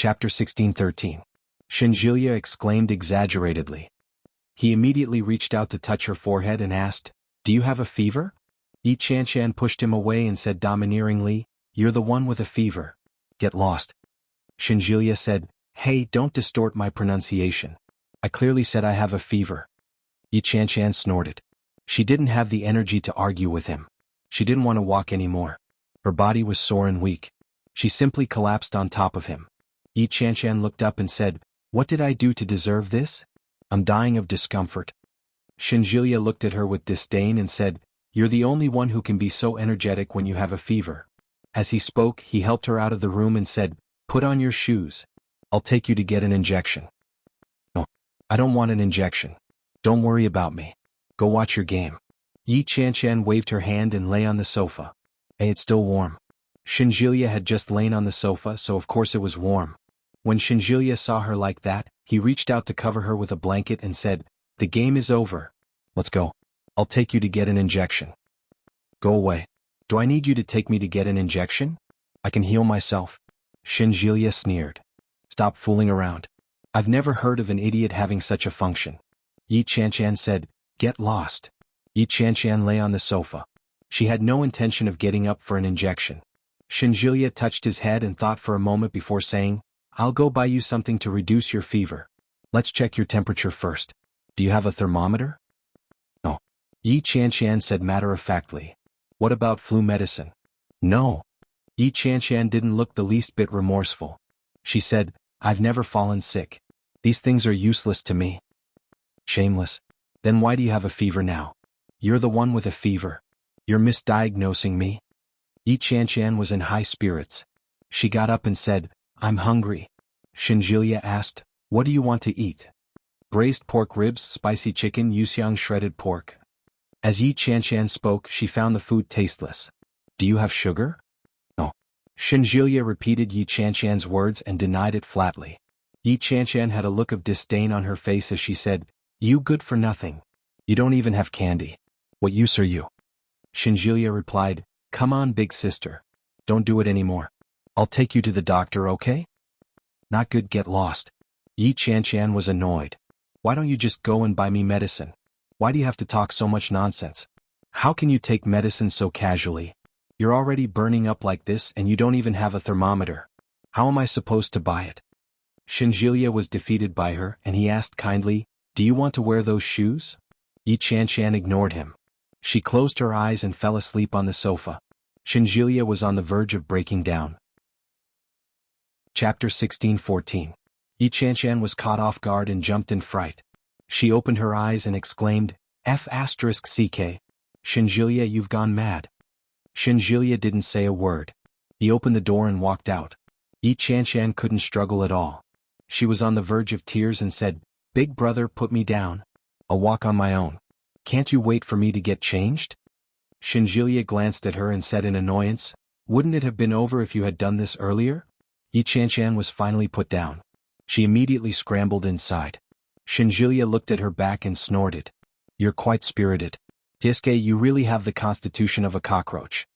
Chapter 16:13. Shinjilia exclaimed exaggeratedly. He immediately reached out to touch her forehead and asked, "Do you have a fever?" Yi Chanshan pushed him away and said domineeringly, "You're the one with a fever. Get lost." Shinjilia said, "Hey, don't distort my pronunciation. I clearly said I have a fever." Yi Chanshan snorted. She didn't have the energy to argue with him. She didn't want to walk anymore. Her body was sore and weak. She simply collapsed on top of him. Yi Chanshan looked up and said, "What did I do to deserve this? I'm dying of discomfort." Shinjilia looked at her with disdain and said, "You're the only one who can be so energetic when you have a fever." As he spoke, he helped her out of the room and said, "Put on your shoes. I'll take you to get an injection." "No, I don't want an injection. Don't worry about me. Go watch your game." Yi Chanshan waved her hand and lay on the sofa. Hey, it's still warm. Shinjilia had just lain on the sofa, so of course it was warm. When Shinjilia saw her like that, he reached out to cover her with a blanket and said, "The game is over. Let's go. I'll take you to get an injection." "Go away. Do I need you to take me to get an injection? I can heal myself." Shinjilia sneered. "Stop fooling around. I've never heard of an idiot having such a function." Yi Chanshan said, "Get lost." Yi Chanshan lay on the sofa. She had no intention of getting up for an injection. Shinjilia touched his head and thought for a moment before saying, "I'll go buy you something to reduce your fever. Let's check your temperature first. Do you have a thermometer?" "No." Yi Chanshan said matter-of-factly. "What about flu medicine?" "No." Yi Chanshan didn't look the least bit remorseful. She said, "I've never fallen sick. These things are useless to me." "Shameless. Then why do you have a fever now? You're the one with a fever. You're misdiagnosing me." Yi Chanshan was in high spirits. She got up and said, "I'm hungry." Shinjilia asked, "What do you want to eat?" "Braised pork ribs, spicy chicken, yuxiang shredded pork." As Yi Chanshan spoke, she found the food tasteless. "Do you have sugar?" "No." Shinjilia repeated Yi Chanshan's words and denied it flatly. Yi Chanshan had a look of disdain on her face as she said, "You good for nothing. You don't even have candy. What use are you?" Shinjilia replied, "Come on, big sister. Don't do it anymore. I'll take you to the doctor, okay?" "Not good, get lost." Yi Chanshan was annoyed. "Why don't you just go and buy me medicine? Why do you have to talk so much nonsense? How can you take medicine so casually? You're already burning up like this and you don't even have a thermometer. How am I supposed to buy it?" Shinjilia was defeated by her and he asked kindly, "Do you want to wear those shoes?" Yi Chanshan ignored him. She closed her eyes and fell asleep on the sofa. Shinjilia was on the verge of breaking down. Chapter 16:14. Yi Chanshan was caught off guard and jumped in fright. She opened her eyes and exclaimed, "F***ck. Shinjilia, you've gone mad." Shinjilia didn't say a word. He opened the door and walked out. Yi Chanshan couldn't struggle at all. She was on the verge of tears and said, "Big brother, put me down. I'll walk on my own. Can't you wait for me to get changed?" Shinjilia glanced at her and said in annoyance, "Wouldn't it have been over if you had done this earlier?" Yi Chanshan was finally put down. She immediately scrambled inside. Shinjilia looked at her back and snorted. "You're quite spirited. Tisuke, you really have the constitution of a cockroach."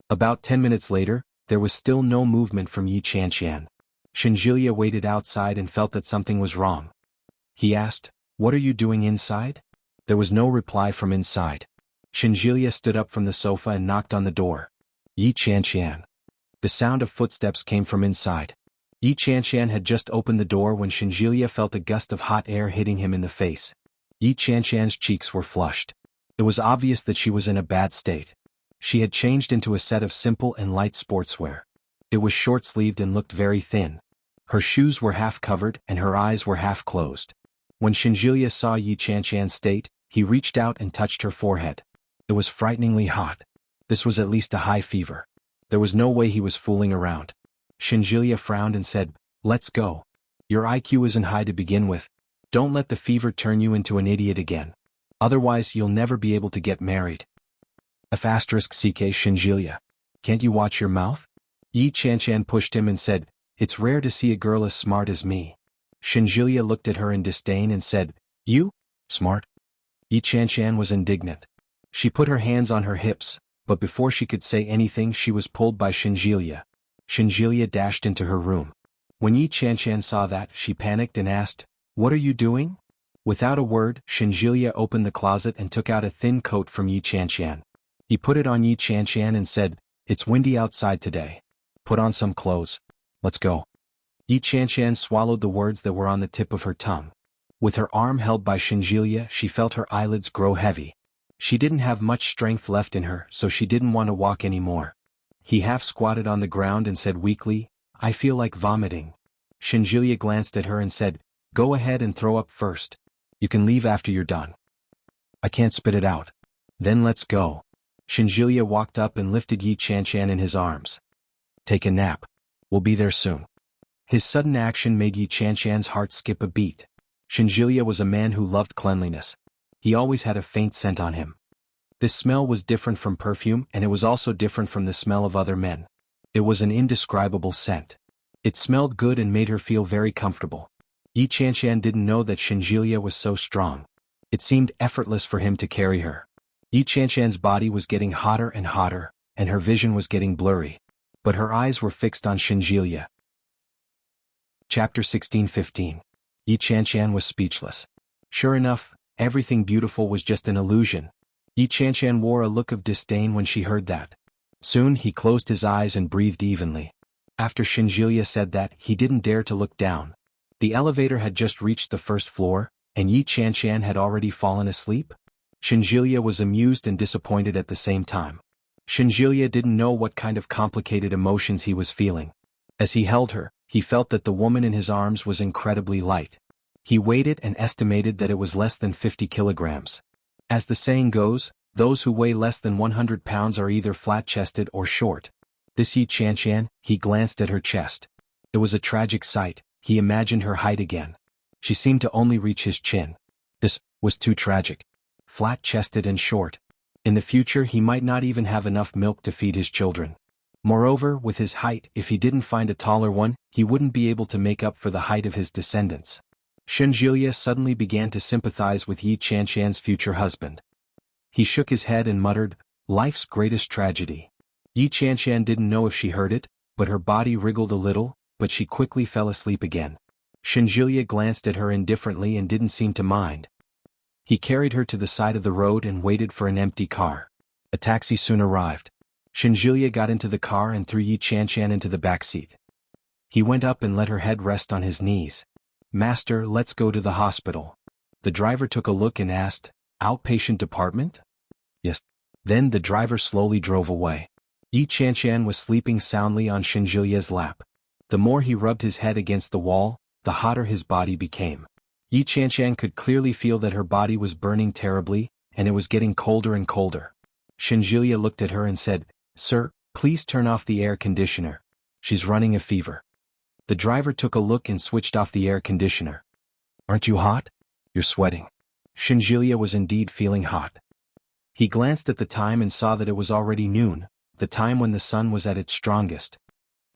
About 10 minutes later, there was still no movement from Yi Chanshan. Shinjilia waited outside and felt that something was wrong. He asked, "What are you doing inside?" There was no reply from inside. Shinjilia stood up from the sofa and knocked on the door. "Yi Chanshan." The sound of footsteps came from inside. Yi Chanshan had just opened the door when Shinjilia felt a gust of hot air hitting him in the face. Yi Chanshan's cheeks were flushed. It was obvious that she was in a bad state. She had changed into a set of simple and light sportswear. It was short-sleeved and looked very thin. Her shoes were half covered and her eyes were half closed. When Shinjilia saw Yi Chanshan's state, he reached out and touched her forehead. It was frighteningly hot. This was at least a high fever. There was no way he was fooling around. Shinjilia frowned and said, "Let's go. Your IQ isn't high to begin with. Don't let the fever turn you into an idiot again. Otherwise you'll never be able to get married." F***ck Shinjilia. Can't you watch your mouth? Yi Chanshan pushed him and said, "It's rare to see a girl as smart as me." Shinjilia looked at her in disdain and said, "You? Smart?" Yi Chanshan was indignant. She put her hands on her hips, but before she could say anything she was pulled by Shinjilia. Shinjilia dashed into her room. When Yi Qianshan saw that, she panicked and asked, "What are you doing?" Without a word, Shenjilia opened the closet and took out a thin coat from Yi Qianshan. He put it on Yi Qianshan and said, "It's windy outside today. Put on some clothes. Let's go." Yi Qianshan swallowed the words that were on the tip of her tongue. With her arm held by Shenjilia, she felt her eyelids grow heavy. She didn't have much strength left in her, so she didn't want to walk anymore. He half squatted on the ground and said weakly, "I feel like vomiting." Shenjilia glanced at her and said, "Go ahead and throw up first. You can leave after you're done." "I can't spit it out." "Then let's go." Shenjilia walked up and lifted Yi Qianshan in his arms. "Take a nap. We'll be there soon." His sudden action made Yi Qianshan's heart skip a beat. Shenjilia was a man who loved cleanliness. He always had a faint scent on him. This smell was different from perfume, and it was also different from the smell of other men. It was an indescribable scent. It smelled good and made her feel very comfortable. Yi Qianshan didn't know that Shenjilia was so strong. It seemed effortless for him to carry her. Yi Qianshan's body was getting hotter and hotter, and her vision was getting blurry. But her eyes were fixed on Shenjilia. Chapter 16-15. Yi Qianshan was speechless. Sure enough, everything beautiful was just an illusion. Yi Qianshan wore a look of disdain when she heard that. Soon he closed his eyes and breathed evenly. After Shenjilia said that, he didn't dare to look down. The elevator had just reached the first floor, and Yi Qianshan had already fallen asleep? Shenjilia was amused and disappointed at the same time. Shenjilia didn't know what kind of complicated emotions he was feeling. As he held her, he felt that the woman in his arms was incredibly light. He weighed it and estimated that it was less than 50 kilograms. As the saying goes, those who weigh less than 100 pounds are either flat-chested or short. This Yi Qianshan, he glanced at her chest. It was a tragic sight. He imagined her height again. She seemed to only reach his chin. This was too tragic. Flat-chested and short. In the future he might not even have enough milk to feed his children. Moreover, with his height, if he didn't find a taller one, he wouldn't be able to make up for the height of his descendants. Shenjilia suddenly began to sympathize with Yi Qianshan's future husband. He shook his head and muttered, "Life's greatest tragedy." Yi Qianshan didn't know if she heard it, but her body wriggled a little, but she quickly fell asleep again. Shenjilia glanced at her indifferently and didn't seem to mind. He carried her to the side of the road and waited for an empty car. A taxi soon arrived. Shenjilia got into the car and threw Yi Qianshan into the back seat. He went up and let her head rest on his knees. "Master, let's go to the hospital." The driver took a look and asked, "Outpatient department?" "Yes." Then the driver slowly drove away. Yi Qianshan was sleeping soundly on Shenjilia's lap. The more he rubbed his head against the wall, the hotter his body became. Yi Qianshan could clearly feel that her body was burning terribly, and it was getting colder and colder. Shenjilia looked at her and said, "Sir, please turn off the air conditioner. She's running a fever." The driver took a look and switched off the air conditioner. "Aren't you hot? You're sweating." Shenjilia was indeed feeling hot. He glanced at the time and saw that it was already noon, the time when the sun was at its strongest.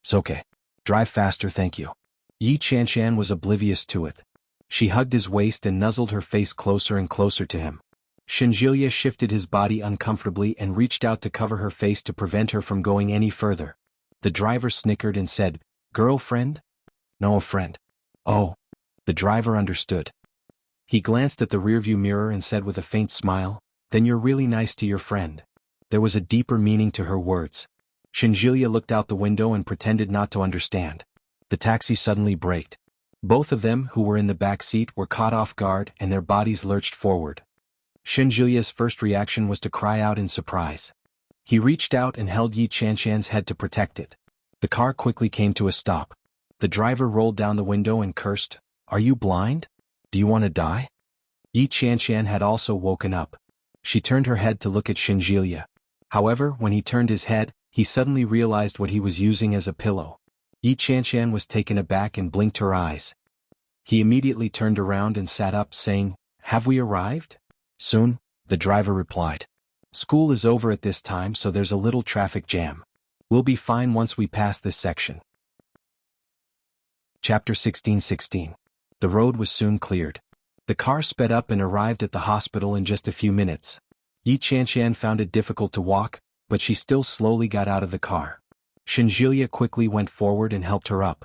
"It's okay. Drive faster, thank you." Yi Qianshan was oblivious to it. She hugged his waist and nuzzled her face closer and closer to him. Shenjilia shifted his body uncomfortably and reached out to cover her face to prevent her from going any further. The driver snickered and said, "Girlfriend?" "No, a friend." "Oh." The driver understood. He glanced at the rearview mirror and said with a faint smile, "Then you're really nice to your friend." There was a deeper meaning to her words. Shenjilia looked out the window and pretended not to understand. The taxi suddenly braked. Both of them, who were in the back seat, were caught off guard and their bodies lurched forward. Shenjilia's first reaction was to cry out in surprise. He reached out and held Yi Qianshan's head to protect it. The car quickly came to a stop. The driver rolled down the window and cursed, "Are you blind? Do you want to die?" Yi Qianshan had also woken up. She turned her head to look at Shenjilia. However, when he turned his head, he suddenly realized what he was using as a pillow. Yi Qianshan was taken aback and blinked her eyes. He immediately turned around and sat up, saying, "Have we arrived?" "Soon," the driver replied. "School is over at this time, so there's a little traffic jam. We'll be fine once we pass this section." Chapter 16-16. The road was soon cleared. The car sped up and arrived at the hospital in just a few minutes. Yi Qianshan found it difficult to walk, but she still slowly got out of the car. Shenjilia quickly went forward and helped her up.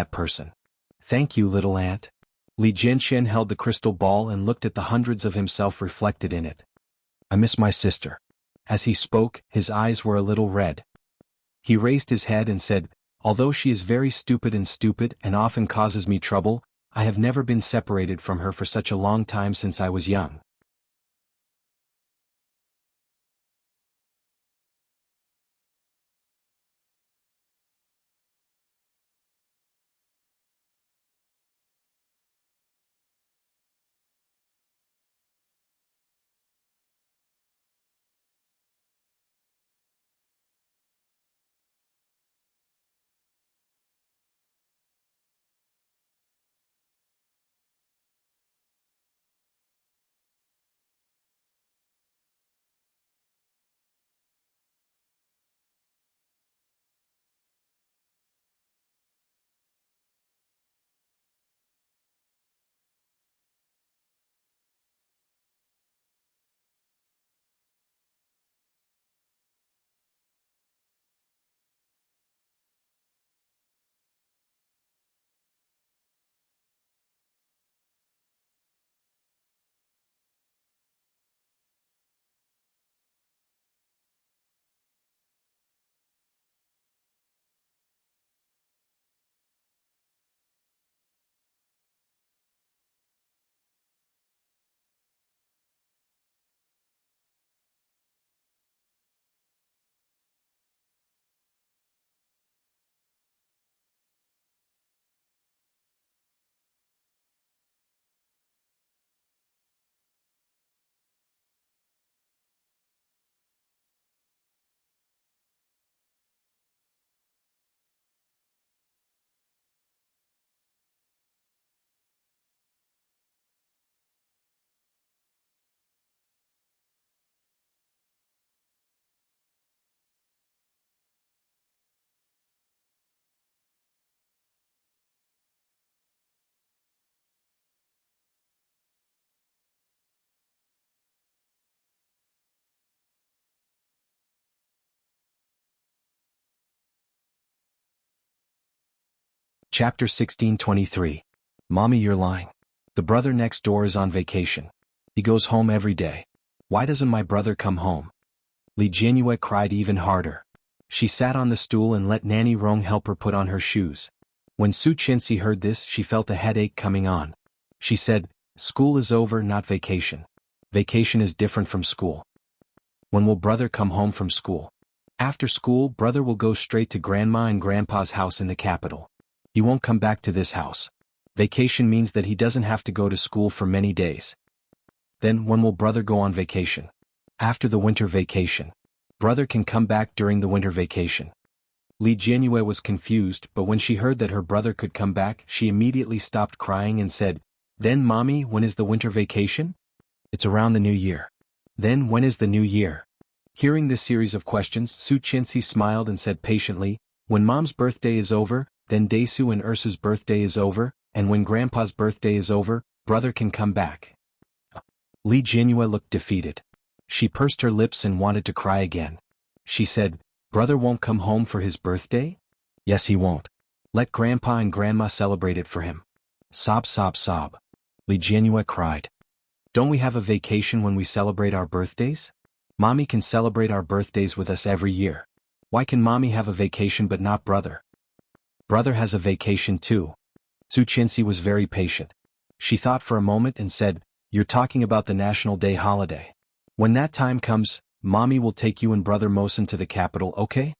that person. Thank you, little ant. Li Jianxian held the crystal ball and looked at the hundreds of himself reflected in it. I miss my sister. As he spoke, his eyes were a little red. He raised his head and said, although she is very stupid and often causes me trouble, I have never been separated from her for such a long time since I was young. Chapter 1623. Mommy, you're lying. The brother next door is on vacation. He goes home every day. Why doesn't my brother come home? Li Jianyue cried even harder. She sat on the stool and let Nanny Rong help her put on her shoes. When Su Qianxi heard this, she felt a headache coming on. She said, "School is over, not vacation. Vacation is different from school. When will brother come home from school? After school, brother will go straight to Grandma and Grandpa's house in the capital. He won't come back to this house. Vacation means that he doesn't have to go to school for many days. Then when will brother go on vacation? After the winter vacation. Brother can come back during the winter vacation." Li Jianyue was confused, but when she heard that her brother could come back, she immediately stopped crying and said, "Then Mommy, when is the winter vacation?" "It's around the new year." "Then when is the new year?" Hearing this series of questions, Su Qianxi smiled and said patiently, "When Mom's birthday is over, then Daisu and Ursa's birthday is over, and when Grandpa's birthday is over, brother can come back." Li Jianyue looked defeated. She pursed her lips and wanted to cry again. She said, "Brother won't come home for his birthday?" "Yes, he won't. Let Grandpa and Grandma celebrate it for him." Sob, sob, sob. Li Jianyue cried. "Don't we have a vacation when we celebrate our birthdays? Mommy can celebrate our birthdays with us every year. Why can Mommy have a vacation but not brother?" "Brother has a vacation too." Su Qianxi was very patient. She thought for a moment and said, "You're talking about the National Day holiday. When that time comes, Mommy will take you and Brother Mosen to the capital, okay?"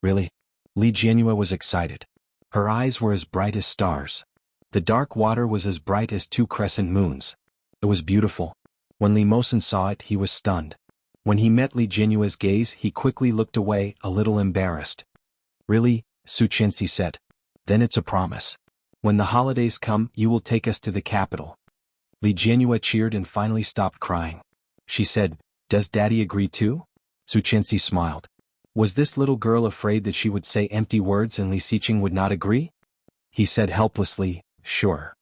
"Really?" Li Jianyue was excited. Her eyes were as bright as stars. The dark water was as bright as 2 crescent moons. It was beautiful. When Li Mosen saw it, he was stunned. When he met Li Jianyue's gaze, he quickly looked away, a little embarrassed. "Really?" Su Qianxi said. "Then it's a promise. When the holidays come, you will take us to the capital." Li Jianyue cheered and finally stopped crying. She said, "Does Daddy agree too?" Su Qianxi smiled. Was this little girl afraid that she would say empty words and Li Xiqing would not agree? He said helplessly, "Sure."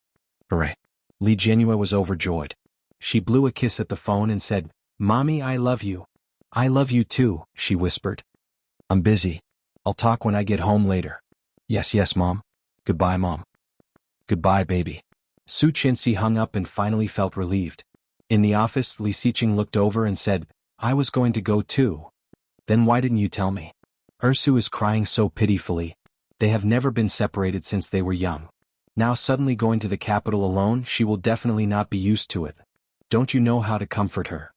"Hooray." Li Jianyue was overjoyed. She blew a kiss at the phone and said, "Mommy, I love you." "I love you too," she whispered. "I'm busy. I'll talk when I get home later." "Yes, yes, Mom. Goodbye, Mom." "Goodbye, baby." Su Qianxi hung up and finally felt relieved. In the office, Li Xiqing looked over and said, "I was going to go too." "Then why didn't you tell me?" "Ursu is crying so pitifully. They have never been separated since they were young. Now suddenly going to the capital alone, she will definitely not be used to it. Don't you know how to comfort her?"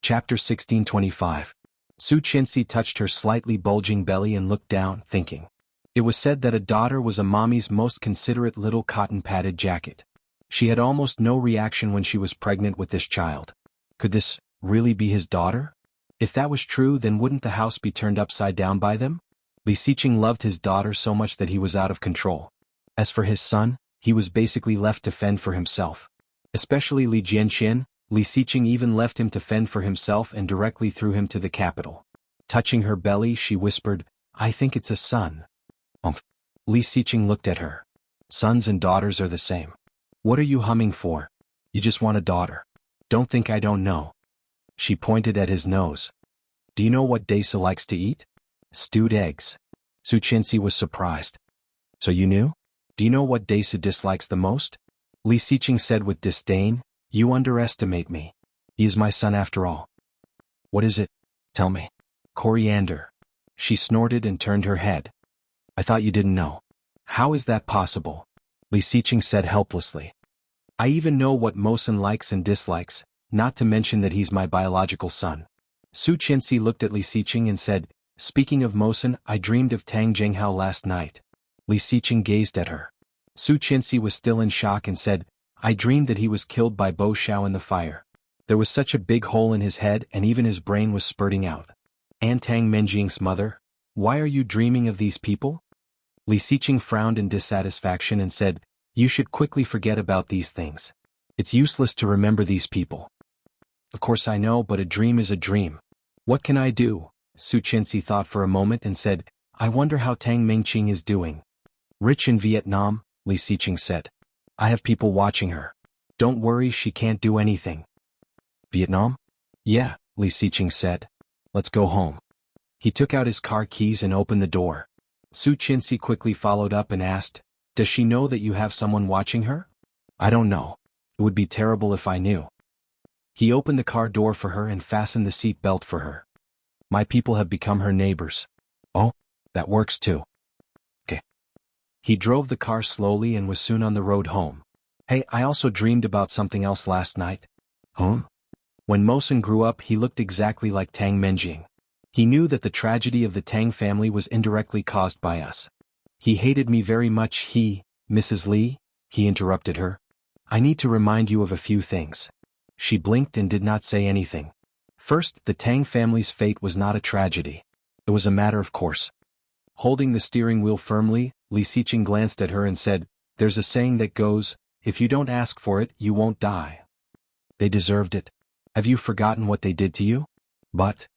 Chapter 1625. Su Qianxi touched her slightly bulging belly and looked down, thinking. It was said that a daughter was a mommy's most considerate little cotton-padded jacket. She had almost no reaction when she was pregnant with this child. Could this really be his daughter? If that was true, then wouldn't the house be turned upside down by them? Li Xiqing loved his daughter so much that he was out of control. As for his son, he was basically left to fend for himself. Especially Li Jianqian, Li Xiqing even left him to fend for himself and directly threw him to the capital. Touching her belly, she whispered, "I think it's a son." Li Xiqing looked at her. "Sons and daughters are the same. What are you humming for? You just want a daughter. Don't think I don't know." She pointed at his nose. "Do you know what Daisa likes to eat?" "Stewed eggs." Su Qianxi was surprised. "So you knew? Do you know what Daisa dislikes the most?" Li Xiqing said with disdain, "You underestimate me. He is my son after all." "What is it? Tell me." "Coriander." She snorted and turned her head. "I thought you didn't know." "How is that possible?" Li Xiqing said helplessly. "I even know what Mosen likes and dislikes, not to mention that he's my biological son." Su Qianxi looked at Li Xiqing and said, "Speaking of Mosen, I dreamed of Tang Zhenghao last night." Li Xiqing gazed at her. Su Qianxi was still in shock and said, "I dreamed that he was killed by Bo Xiao in the fire. There was such a big hole in his head and even his brain was spurting out." "And Tang Menjing's mother? Why are you dreaming of these people?" Li Xiqing frowned in dissatisfaction and said, "You should quickly forget about these things. It's useless to remember these people." "Of course I know, but a dream is a dream. What can I do?" Su Qianxi thought for a moment and said, "I wonder how Tang Mengqing is doing." "Rich in Vietnam," Li Xiqing said. "I have people watching her. Don't worry, she can't do anything." "Vietnam?" "Yeah," Li Xiqing said. "Let's go home." He took out his car keys and opened the door. Su Qinxi quickly followed up and asked, does she know that you have someone watching her? I don't know. It would be terrible if I knew. He opened the car door for her and fastened the seat belt for her. My people have become her neighbors. Oh, that works too. Okay. He drove the car slowly and was soon on the road home. Hey, I also dreamed about something else last night. Huh? When Mosen grew up, he looked exactly like Tang Menjing. He knew that the tragedy of the Tang family was indirectly caused by us. He hated me very much. Mrs. Li, he interrupted her. I need to remind you of a few things. She blinked and did not say anything. First, the Tang family's fate was not a tragedy. It was a matter of course. Holding the steering wheel firmly, Li Xiqing glanced at her and said, there's a saying that goes, if you don't ask for it, you won't die. They deserved it. Have you forgotten what they did to you? But.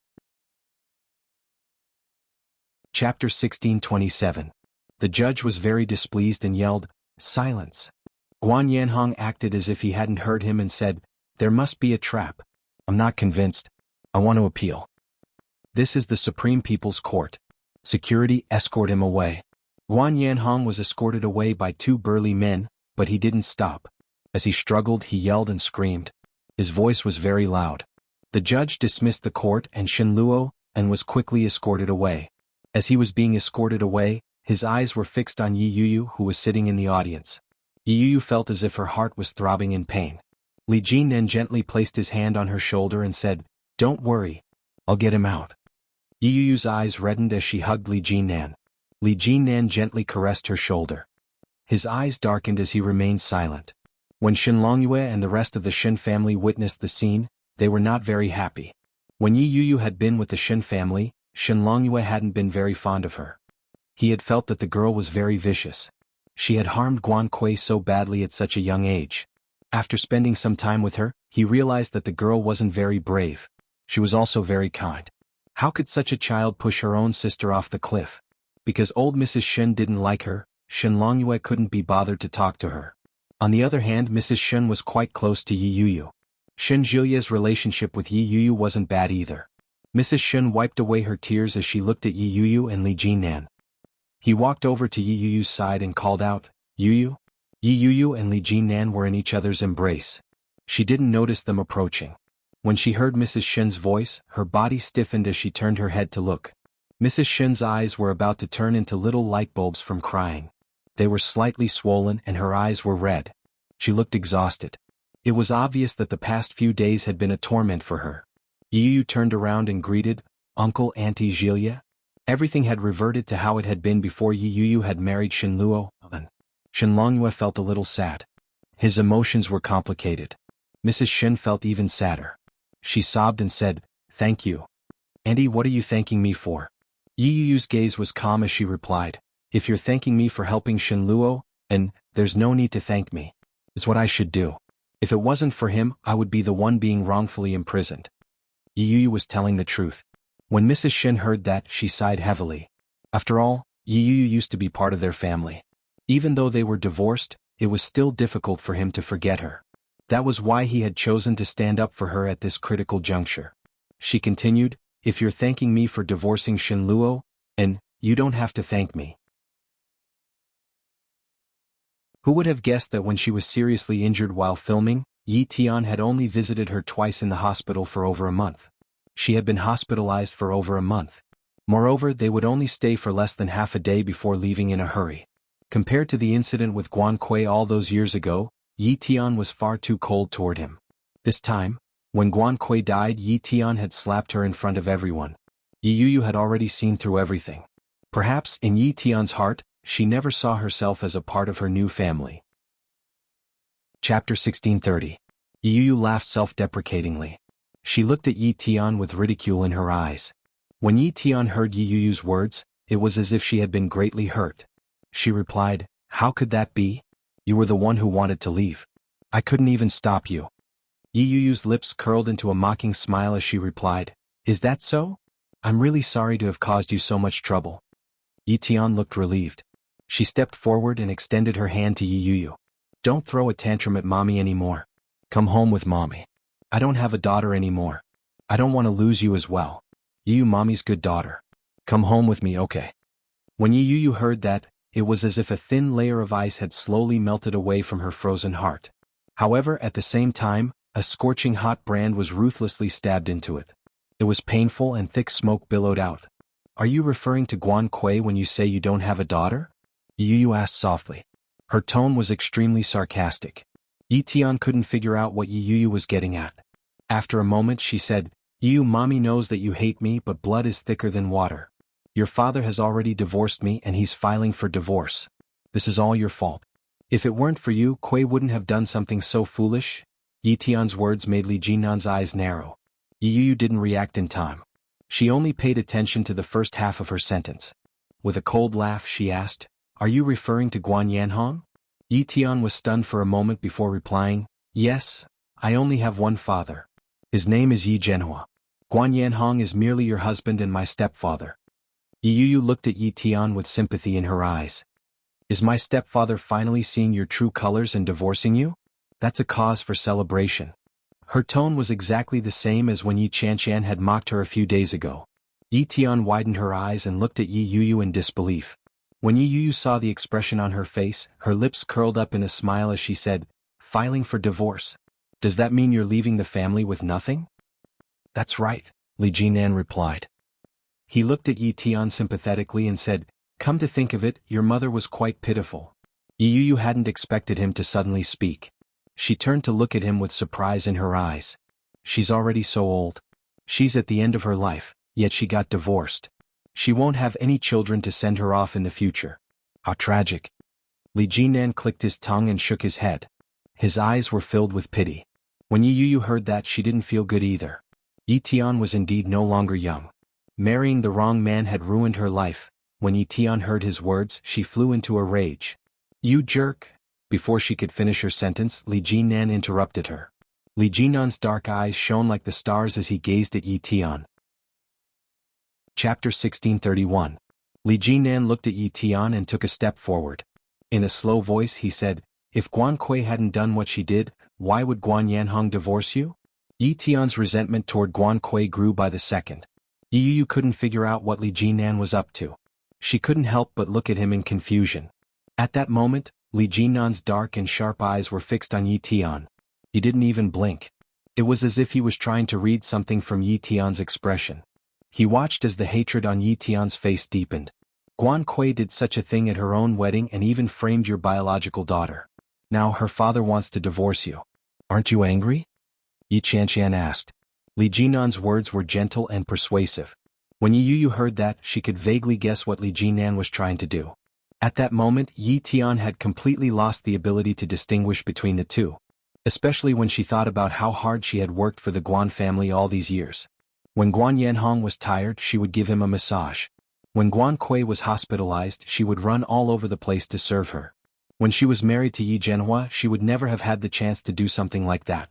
Chapter 1627. The judge was very displeased and yelled, silence. Guan Yanhong acted as if he hadn't heard him and said, there must be a trap. I'm not convinced. I want to appeal. This is the Supreme People's Court. Security, escort him away. Guan Yanhong was escorted away by two burly men, but he didn't stop. As he struggled, he yelled and screamed. His voice was very loud. The judge dismissed the court and Shen Luo, and was quickly escorted away. As he was being escorted away, his eyes were fixed on Yi Yuyu, who was sitting in the audience. Yi Yuyu felt as if her heart was throbbing in pain. Li Jinnan gently placed his hand on her shoulder and said, don't worry. I'll get him out. Yi Yuyu's eyes reddened as she hugged Li Jinnan. Li Jinnan gently caressed her shoulder. His eyes darkened as he remained silent. When Shen Longyue and the rest of the Shen family witnessed the scene, they were not very happy. When Yi Yuyu had been with the Shen family, Shen Longyue hadn't been very fond of her. He had felt that the girl was very vicious. She had harmed Guan Kui so badly at such a young age. After spending some time with her, he realized that the girl wasn't very brave. She was also very kind. How could such a child push her own sister off the cliff? Because old Mrs. Shen didn't like her, Shen Longyue couldn't be bothered to talk to her. On the other hand, Mrs. Shen was quite close to Yi Yuyu. Shen Jilia's relationship with Yi Yuyu wasn't bad either. Mrs. Shen wiped away her tears as she looked at Yi Yuyu and Li Jinnan. He walked over to Yi Yuyu's side and called out, Yuyu? Yi Yuyu and Li Jinnan were in each other's embrace. She didn't notice them approaching. When she heard Mrs. Shen's voice, her body stiffened as she turned her head to look. Mrs. Shen's eyes were about to turn into little light bulbs from crying. They were slightly swollen and her eyes were red. She looked exhausted. It was obvious that the past few days had been a torment for her. Yi Yuyu turned around and greeted, Uncle Auntie Jilia? Everything had reverted to how it had been before Yi Yuyu had married Shen Luo. Shen Longyue felt a little sad. His emotions were complicated. Mrs. Shen felt even sadder. She sobbed and said, thank you. Auntie, what are you thanking me for? Yi Yuyu's gaze was calm as she replied, if you're thanking me for helping Shen Luo, and there's no need to thank me. It's what I should do. If it wasn't for him, I would be the one being wrongfully imprisoned. Yi Yuyu was telling the truth. When Mrs. Shen heard that, she sighed heavily. After all, Yi Yuyu used to be part of their family. Even though they were divorced, it was still difficult for him to forget her. That was why he had chosen to stand up for her at this critical juncture. She continued, if you're thanking me for divorcing Shen Luo, and you don't have to thank me. Who would have guessed that when she was seriously injured while filming, Yi Tian had only visited her twice in the hospital for over a month. She had been hospitalized for over a month. Moreover, they would only stay for less than half a day before leaving in a hurry. Compared to the incident with Guan Kui all those years ago, Yi Tian was far too cold toward him. This time, when Guan Kui died, Yi Tian had slapped her in front of everyone. Yi Yuyu had already seen through everything. Perhaps, in Yi Tian's heart, she never saw herself as a part of her new family. Chapter 1630. Yi Yuyu laughed self-deprecatingly. She looked at Yi Tian with ridicule in her eyes. When Yi Tian heard Yi Yuyu's words, it was as if she had been greatly hurt. She replied, how could that be? You were the one who wanted to leave. I couldn't even stop you. Yi Yuyu's lips curled into a mocking smile as she replied, is that so? I'm really sorry to have caused you so much trouble. Yi Tian looked relieved. She stepped forward and extended her hand to Yi Yuyu. Don't throw a tantrum at mommy anymore. Come home with mommy. I don't have a daughter anymore. I don't want to lose you as well. You mommy's good daughter. Come home with me, okay? When Yi Yu heard that, it was as if a thin layer of ice had slowly melted away from her frozen heart. However, at the same time, a scorching hot brand was ruthlessly stabbed into it. It was painful and thick smoke billowed out. Are you referring to Guan Kui when you say you don't have a daughter? Yi Yu asked softly. Her tone was extremely sarcastic. Yi Tian couldn't figure out what Yi Yu was getting at. After a moment she said, Yi Yu, mommy knows that you hate me, but blood is thicker than water. Your father has already divorced me and he's filing for divorce. This is all your fault. If it weren't for you, Kui wouldn't have done something so foolish. Yi Tian's words made Li Jinan's eyes narrow. Yi Yu didn't react in time. She only paid attention to the first half of her sentence. With a cold laugh she asked, Are you referring to Guan Yanhong? Yi Tian was stunned for a moment before replying, Yes, I only have one father. His name is Yi Zhenhua. Guan Yanhong is merely your husband and my stepfather. Yi Yu looked at Yi Tian with sympathy in her eyes. Is my stepfather finally seeing your true colors and divorcing you? That's a cause for celebration. Her tone was exactly the same as when Yi Chanshan had mocked her a few days ago. Yi Tian widened her eyes and looked at Yi Yu in disbelief. When Yi Yu saw the expression on her face, her lips curled up in a smile as she said, Filing for divorce. Does that mean you're leaving the family with nothing? That's right, Li Jinan replied. He looked at Yi Tian sympathetically and said, Come to think of it, your mother was quite pitiful. Yi Yu hadn't expected him to suddenly speak. She turned to look at him with surprise in her eyes. She's already so old. She's at the end of her life, yet she got divorced. She won't have any children to send her off in the future. How tragic. Li Jinan clicked his tongue and shook his head. His eyes were filled with pity. When Yi Yu heard that, she didn't feel good either. Yi Tian was indeed no longer young. Marrying the wrong man had ruined her life. When Yi Tian heard his words, she flew into a rage. You jerk! Before she could finish her sentence, Li Jinan interrupted her. Li Jinan's dark eyes shone like the stars as he gazed at Yi Tian. Chapter 1631. Li Jinan looked at Yi Tian and took a step forward. In a slow voice he said, If Guan Kui hadn't done what she did, why would Guan Yanhong divorce you? Yi Tian's resentment toward Guan Kui grew by the second. Yi Yu couldn't figure out what Li Jinan was up to. She couldn't help but look at him in confusion. At that moment, Li Jinan's dark and sharp eyes were fixed on Yi Tian. He didn't even blink. It was as if he was trying to read something from Yi Tian's expression. He watched as the hatred on Yi Tian's face deepened. Guan Kui did such a thing at her own wedding and even framed your biological daughter. Now her father wants to divorce you. Aren't you angry? Yi Chanshan asked. Li Jinan's words were gentle and persuasive. When Yi Yu heard that, she could vaguely guess what Li Jinan was trying to do. At that moment, Yi Tian had completely lost the ability to distinguish between the two. Especially when she thought about how hard she had worked for the Guan family all these years. When Guan Yanhong was tired, she would give him a massage. When Guan Kui was hospitalized, she would run all over the place to serve her. When she was married to Yi Zhenhua, she would never have had the chance to do something like that.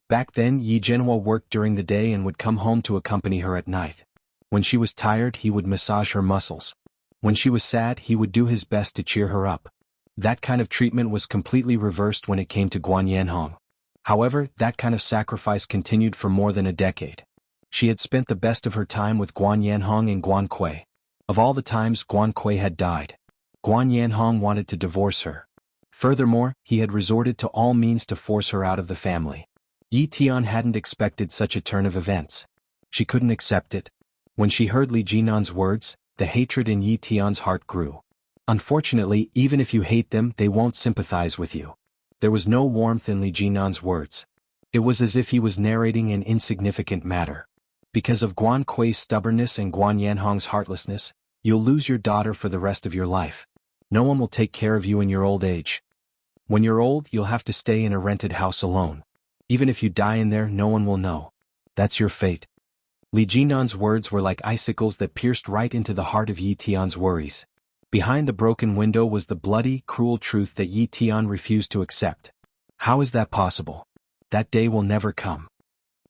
Back then, Yi Zhenhua worked during the day and would come home to accompany her at night. When she was tired, he would massage her muscles. When she was sad, he would do his best to cheer her up. That kind of treatment was completely reversed when it came to Guan Yanhong. However, that kind of sacrifice continued for more than a decade. She had spent the best of her time with Guan Yanhong and Guan Kui. Of all the times Guan Kui had died, Guan Yanhong wanted to divorce her. Furthermore, he had resorted to all means to force her out of the family. Yi Tian hadn't expected such a turn of events. She couldn't accept it. When she heard Li Jinan's words, the hatred in Yi Tian's heart grew. Unfortunately, even if you hate them, they won't sympathize with you. There was no warmth in Li Jinan's words. It was as if he was narrating an insignificant matter. Because of Guan Kui's stubbornness and Guan Yanhong's heartlessness, you'll lose your daughter for the rest of your life. No one will take care of you in your old age. When you're old, you'll have to stay in a rented house alone. Even if you die in there, no one will know. That's your fate. Li Jinan's words were like icicles that pierced right into the heart of Yi Tian's worries. Behind the broken window was the bloody, cruel truth that Yi Tian refused to accept. How is that possible? That day will never come.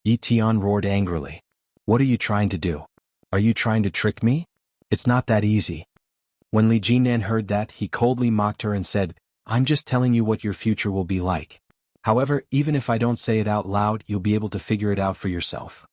Yi Tian roared angrily. What are you trying to do? Are you trying to trick me? It's not that easy. When Li Jinan heard that, he coldly mocked her and said, I'm just telling you what your future will be like. However, even if I don't say it out loud, you'll be able to figure it out for yourself.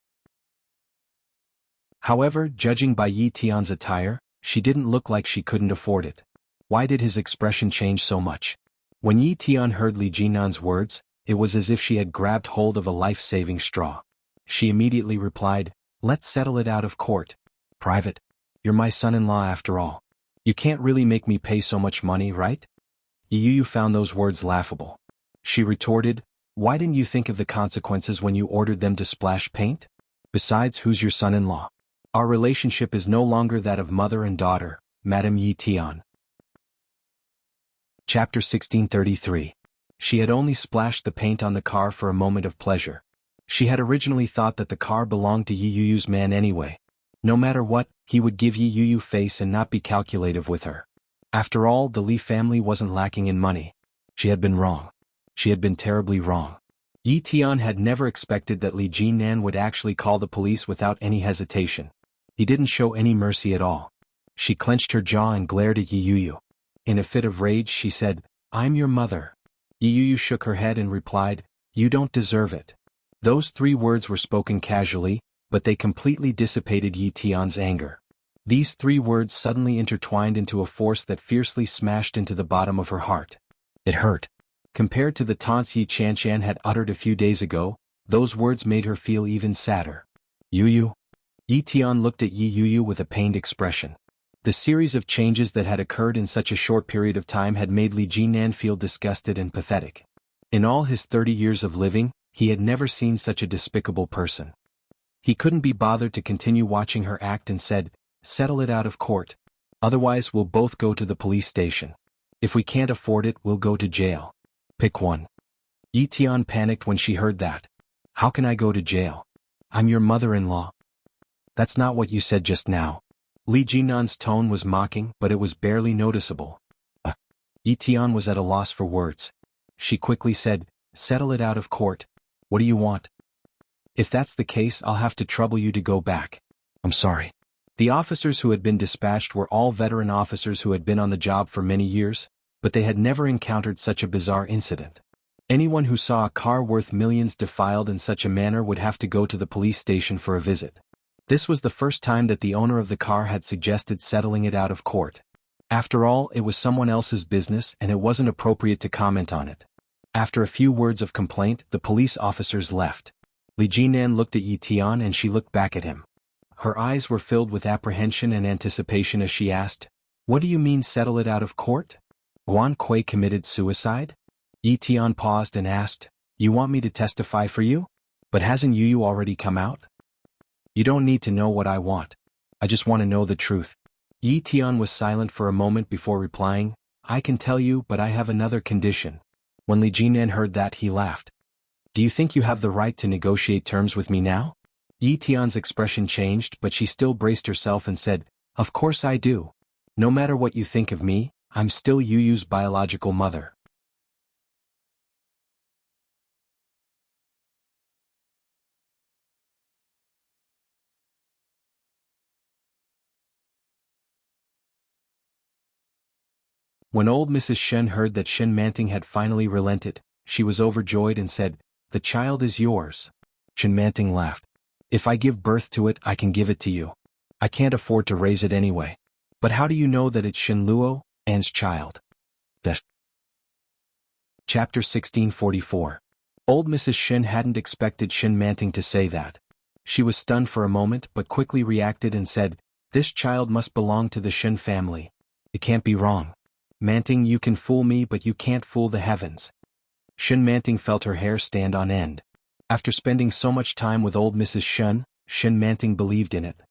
However, judging by Yi Tian's attire, She didn't look like she couldn't afford it. Why did his expression change so much? When Yi Tian heard Li Jinan's words, it was as if she had grabbed hold of a life-saving straw. She immediately replied, "Let's settle it out of court. Private. You're my son-in-law after all. You can't really make me pay so much money, right?" Yu found those words laughable. She retorted, "Why didn't you think of the consequences when you ordered them to splash paint? Besides, who's your son-in-law? Our relationship is no longer that of mother and daughter, Madame Yi Tian." Chapter 1633. She had only splashed the paint on the car for a moment of pleasure. She had originally thought that the car belonged to Yi Yu's man anyway. No matter what, he would give Yi Yu face and not be calculative with her. After all, the Li family wasn't lacking in money. She had been wrong. She had been terribly wrong. Yi Tian had never expected that Li Jinan would actually call the police without any hesitation. He didn't show any mercy at all. She clenched her jaw and glared at Yi Yu. In a fit of rage she said, "I'm your mother." Yi Yu shook her head and replied, "You don't deserve it." Those 3 words were spoken casually, but they completely dissipated Yi Tian's anger. These 3 words suddenly intertwined into a force that fiercely smashed into the bottom of her heart. It hurt. Compared to the taunts Yi Chanchan had uttered a few days ago, those words made her feel even sadder. "Yu." Yi Tian looked at Yi Yu with a pained expression. The series of changes that had occurred in such a short period of time had made Li Jinan feel disgusted and pathetic. In all his 30 years of living, he had never seen such a despicable person. He couldn't be bothered to continue watching her act and said, "Settle it out of court. Otherwise we'll both go to the police station. If we can't afford it, we'll go to jail. Pick one." Yi Tian panicked when she heard that. "How can I go to jail? I'm your mother-in-law." "That's not what you said just now." Li Jinan's tone was mocking, but it was barely noticeable. Yi Tian was at a loss for words. She quickly said, "Settle it out of court. What do you want?" "If that's the case, I'll have to trouble you to go back." "I'm sorry." The officers who had been dispatched were all veteran officers who had been on the job for many years, but they had never encountered such a bizarre incident. Anyone who saw a car worth millions defiled in such a manner would have to go to the police station for a visit. This was the first time that the owner of the car had suggested settling it out of court. After all, it was someone else's business and it wasn't appropriate to comment on it. After a few words of complaint, the police officers left. Li Jinan looked at Yi Tian and she looked back at him. Her eyes were filled with apprehension and anticipation as she asked, "What do you mean settle it out of court? Guan Kui committed suicide?" Yi Tian paused and asked, "You want me to testify for you? But hasn't Yu already come out?" "You don't need to know what I want. I just want to know the truth." Yi Tian was silent for a moment before replying, "I can tell you, but I have another condition." When Li Jinan heard that, he laughed. "Do you think you have the right to negotiate terms with me now?" Yi Tian's expression changed, but she still braced herself and said, "Of course I do. No matter what you think of me, I'm still Yu's biological mother." When old Mrs. Shen heard that Shen Manting had finally relented, she was overjoyed and said, "The child is yours." Shen Manting laughed. "If I give birth to it, I can give it to you. I can't afford to raise it anyway. But how do you know that it's Shen Luo, Anne's child?" That. Chapter 1644. Old Mrs. Shen hadn't expected Shen Manting to say that. She was stunned for a moment but quickly reacted and said, "This child must belong to the Shen family. It can't be wrong. Manting, you can fool me but you can't fool the heavens." Shen Manting felt her hair stand on end. After spending so much time with old Mrs. Shen, Shen Manting believed in it.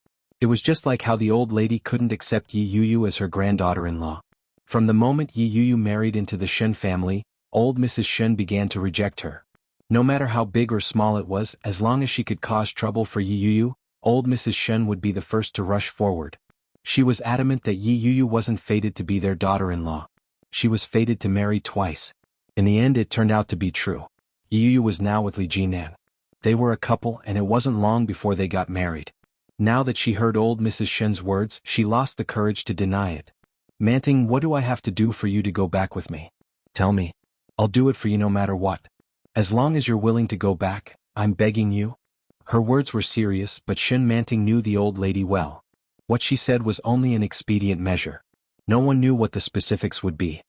It was just like how the old lady couldn't accept Yi Yu as her granddaughter-in-law. From the moment Yi Yu married into the Shen family, old Mrs. Shen began to reject her. No matter how big or small it was, as long as she could cause trouble for Yi Yu, old Mrs. Shen would be the first to rush forward. She was adamant that Yi Yu wasn't fated to be their daughter-in-law. She was fated to marry twice. In the end, it turned out to be true. Yi Yu was now with Li Jinan. They were a couple and it wasn't long before they got married. Now that she heard old Mrs. Shen's words, she lost the courage to deny it. "Manting, what do I have to do for you to go back with me? Tell me. I'll do it for you no matter what. As long as you're willing to go back, I'm begging you." Her words were serious, but Shen Manting knew the old lady well. What she said was only an expedient measure. No one knew what the specifics would be.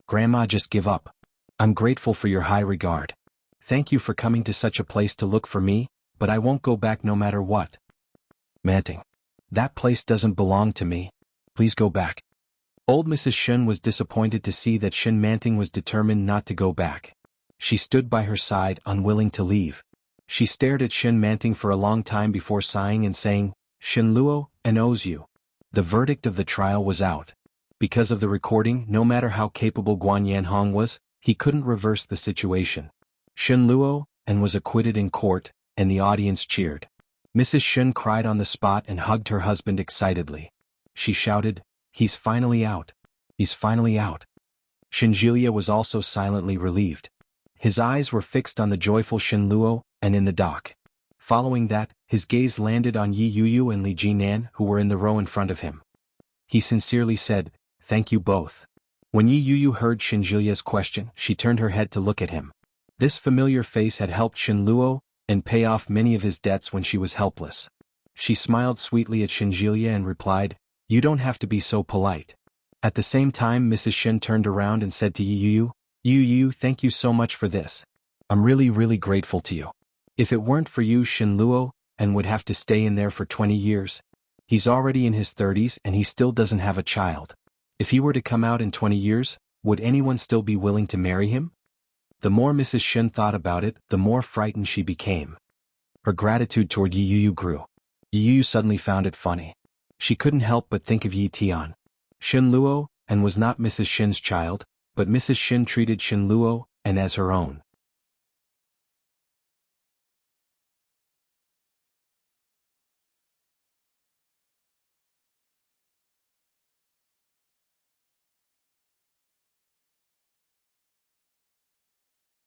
Grandma, just give up. I'm grateful for your high regard. Thank you for coming to such a place to look for me, but I won't go back no matter what. Manting. That place doesn't belong to me. Please go back. Old Mrs. Shun was disappointed to see that Shin Manting was determined not to go back. She stood by her side, unwilling to leave. She stared at Shin Manting for a long time before sighing and saying, Shin Luo, and owes you. The verdict of the trial was out. Because of the recording, no matter how capable Guan Yanhong was, he couldn't reverse the situation. Shin Luo, and was acquitted in court, and the audience cheered. Mrs. Shun cried on the spot and hugged her husband excitedly. She shouted, He's finally out. He's finally out. Shinjilia was also silently relieved. His eyes were fixed on the joyful Shin Luo, and in the dock. Following that, his gaze landed on Yi Yuyu and Li Jinan, who were in the row in front of him. He sincerely said, Thank you both. When Yi Yuyu heard Shinjilia's question, she turned her head to look at him. This familiar face had helped Shin Luo, and pay off many of his debts when she was helpless. She smiled sweetly at Shinjilia and replied, You don't have to be so polite. At the same time, Mrs. Shin turned around and said to Yi Yuyu, thank you so much for this. I'm really grateful to you. If it weren't for you, Shin Luo, and would have to stay in there for 20 years. He's already in his 30s and he still doesn't have a child. If he were to come out in 20 years, would anyone still be willing to marry him? The more Mrs. Shin thought about it, the more frightened she became. Her gratitude toward Yi Yuyu grew. Yi Yuyu suddenly found it funny. She couldn't help but think of Yi Tian. Shin Luo, and was not Mrs. Shin's child, but Mrs. Shin treated Shin Luo, and as her own.